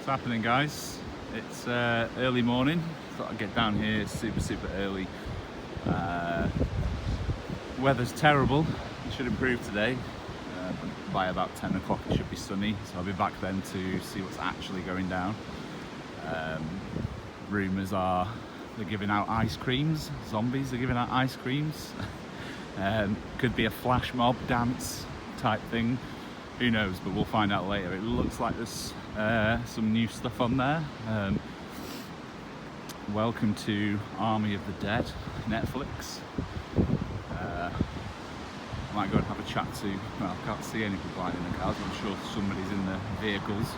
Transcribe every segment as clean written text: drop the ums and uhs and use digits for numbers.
happening, guys? It's early morning. Thought I'd get down here super early. Weather's terrible. It should improve today. By about 10 o'clock it should be sunny, so I'll be back then to see what's actually going down. Rumours are they're giving out ice creams. Zombies are giving out ice creams. Could be a flash mob dance type thing. Who knows, but we'll find out later. It looks like there's some new stuff on there. Welcome to Army of the Dead, Netflix. I might go and have a chat to, well, I can't see any people out in the cars, I'm sure somebody's in the vehicles.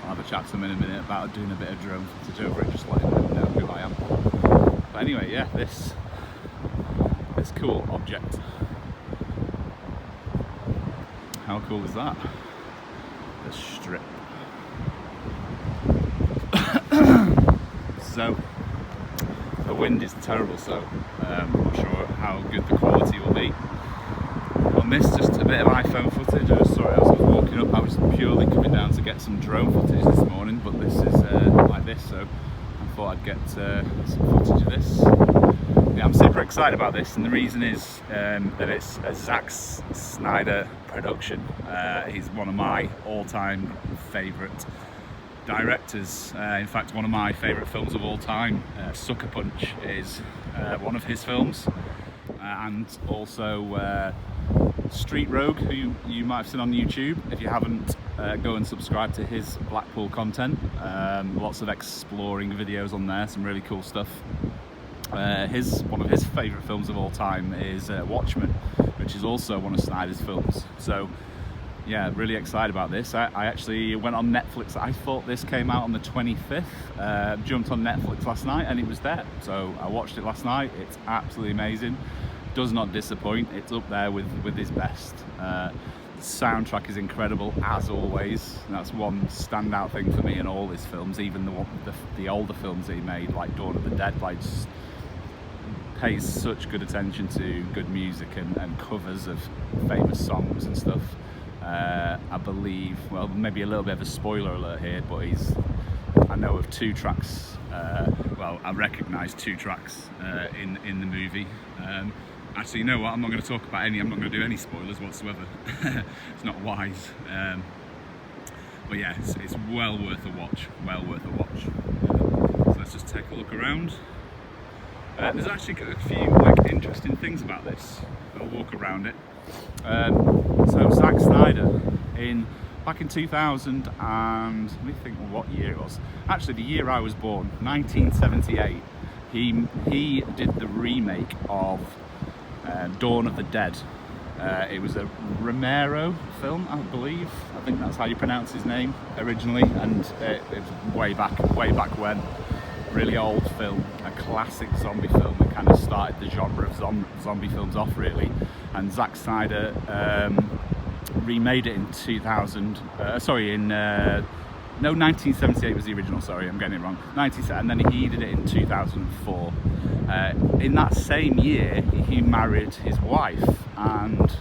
I'll have a chat to them in a minute about doing a bit of drone footage over it, just letting them know who I am. But anyway, yeah, this cool object. How cool is that? The strip. So, the wind is terrible, so I'm not sure how good the quality will be. On this, just a bit of iPhone footage. I just saw it as I was walking up. I was purely coming down to get some drone footage this morning, but this is like this, so I thought I'd get some footage of this. Yeah, I'm super excited about this, and the reason is that it's a Zack Synder production. He's one of my all-time favourite directors. In fact, one of my favourite films of all time, Sucker Punch, is one of his films, and also Street Rogue, who you might have seen on YouTube. If you haven't, go and subscribe to his Blackpool content. Lots of exploring videos on there, some really cool stuff. One of his favourite films of all time is Watchmen, which is also one of Snyder's films. So yeah, really excited about this. I actually went on Netflix. I thought this came out on the 25th. Jumped on Netflix last night and it was there. So I watched it last night. It's absolutely amazing. Does not disappoint. It's up there with his best. The soundtrack is incredible as always. That's one standout thing for me in all his films, even the older films that he made, like Dawn of the Dead. Like, just pays such good attention to good music and covers of famous songs and stuff. I believe, well, maybe a little bit of a spoiler alert here, but I know of two tracks, well, I recognise two tracks in the movie. Actually, you know what, I'm not going to talk about I'm not going to do any spoilers whatsoever. It's not wise. But yeah, it's well worth a watch, So let's just take a look around. There's actually a few interesting things about this. I'll walk around it. So Zack Synder, back in 2000 and let me think what year it was. Actually, the year I was born, 1978. He did the remake of Dawn of the Dead. It was a Romero film, I believe. I think that's how you pronounce his name originally, and it was way back when. Really old film, a classic zombie film. It kind of started the genre of zombie films off, really. And Zack Synder remade it in 1978 was the original. Sorry, I'm getting it wrong. 1977, and then he did it in 2004. In that same year, he married his wife, and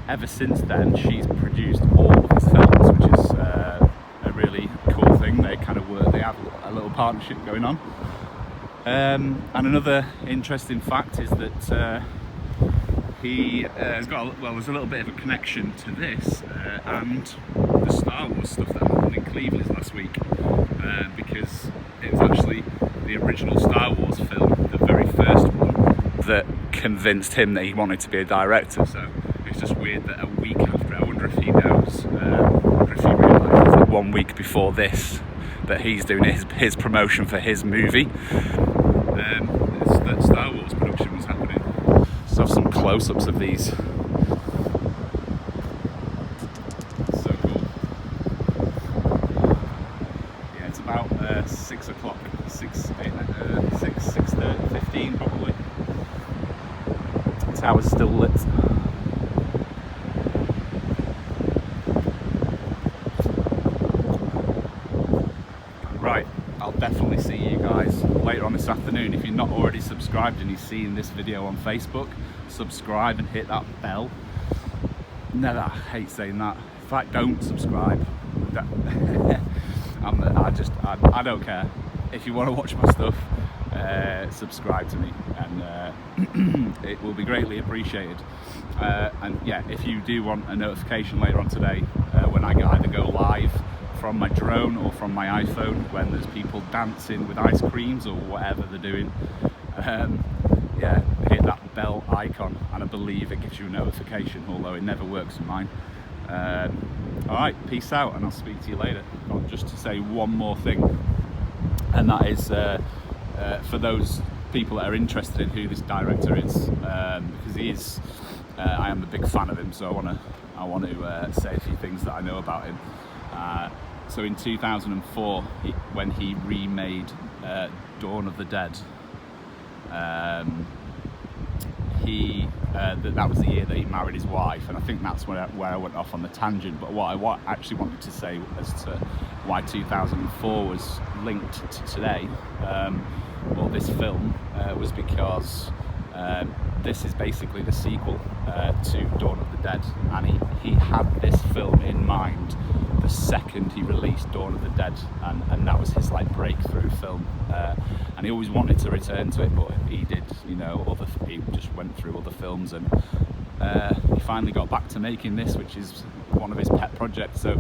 ever since then, she's produced all of his films, which is a really cool thing. They kind of work. They have a little partnership going on. And another interesting fact is that he has got there's a little bit of a connection to this and the Star Wars stuff that happened in Cleveland last week, because it was actually the original Star Wars film, the very first one, that convinced him that he wanted to be a director. So it's just weird that a week after, I wonder if he knows, if he realises that 1 week before this, that he's doing his promotion for his movie. That Star Wars production was happening. So have some close-ups of these. So cool. Yeah, it's about 6 o'clock, 6:15 probably. The tower's still lit. Right, I'll definitely see you guys later on this afternoon. If you're not already subscribed and you're seeing this video on Facebook, subscribe and hit that bell. Never, I hate saying that. In fact, don't subscribe. I don't care. If you want to watch my stuff, subscribe to me, and it will be greatly appreciated. And yeah, if you do want a notification later on today, when I either go live from my drone or from my iPhone, when there's people dancing with ice creams or whatever they're doing, yeah, hit that bell icon, and I believe it gives you a notification, although it never works with mine. Alright, peace out, and I'll speak to you later. Just to say one more thing, and that is for those people that are interested in who this director is, because he is, I am a big fan of him, so I want to say a few things that I know about him. So in 2004, when he remade Dawn of the Dead, that was the year that he married his wife, and I think that's where I went off on the tangent. But what I actually wanted to say as to why 2004 was linked to today, or this film, was because this is basically the sequel to Dawn of the Dead, and he had this film in mind the second he released Dawn of the Dead, and that was his like breakthrough film, and he always wanted to return to it, but he did, you know, he just went through other films, and he finally got back to making this, which is one of his pet projects. So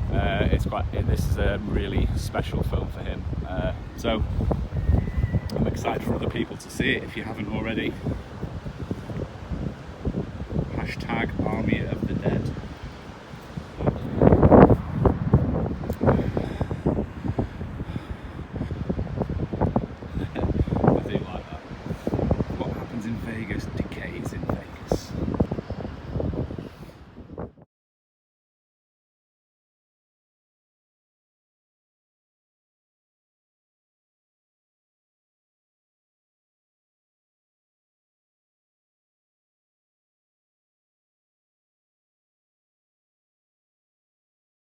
this is a really special film for him, so I'm excited for other people to see it if you haven't already. #Army of the Dead.